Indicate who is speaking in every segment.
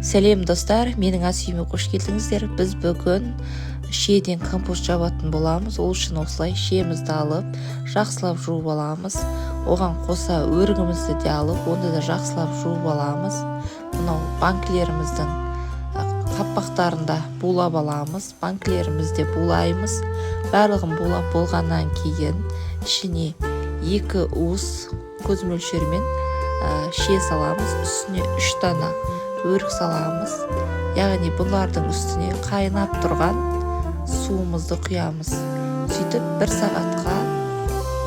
Speaker 1: Сәлем достар, менің ас үйіме қош келдіңіздер. Біз бүгін шиеден компост жабатын боламыз. Ол үшін осылай шиемізді алып, жақсылап жуып аламыз. Оған қоса өрігімізді де алып, онда да жақсылап жуып аламыз. Мынау банкілеріміздің қапақтарында булап аламыз. Банкілерімізде булаймыз. Барлығын булап болғаннан кейін ішіне 2 уыс көз мөлшерімен шие саламыз. Үстіне 3 дана өрік саламыз. Яғни бұлардың үстіне қайнап тұрған суымызды құямыз. Сөйтіп 1 сағатқа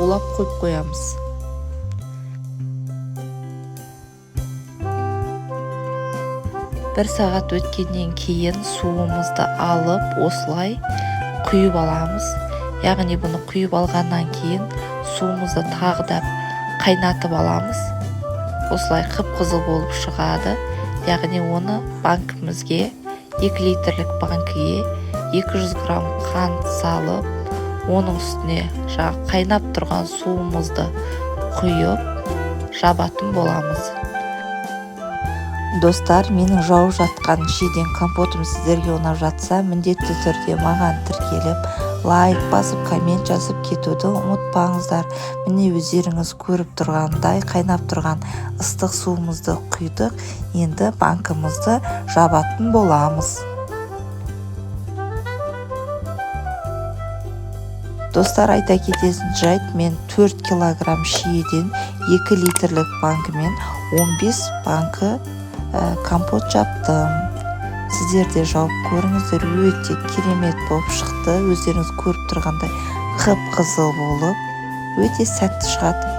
Speaker 1: булап қойып қоямыз. Бір сағат өткеннен кейін суымызды алып осылай құйып аламыз. Яғни бұны құйып алғаннан кейін суымызды тағы да қайнатып аламыз. Осылай қып-қызыл болып шығады. Яғни оны банкімізге 2 литрлік банкіге 200 грамм қант салып, оның үстіне қайнап тұрған суымызды құйып жабатын боламыз. Достар, менің жауып жатқан шиеден компотым сіздерге ұнап жатса, міндетті түрде маған тіркеліп, лайк басып, коммент жазып кетуді ұмытпаңыздар. Міне өздеріңіз көріп тұрғандай қайнап тұрған ыстық суымызды құйдық. Енді банкымызды жабатын боламыз. Достар, айта кететін жайт, мен 4 килограмм шиеден 2 литрлік банкімен 15 банкі компот жаптым. Сіздер де жауып көріңіздер, өте керемет болып шықты. Өздеріңіз көріп тұрғандай қып-қызыл болып, өте сәтті шығады.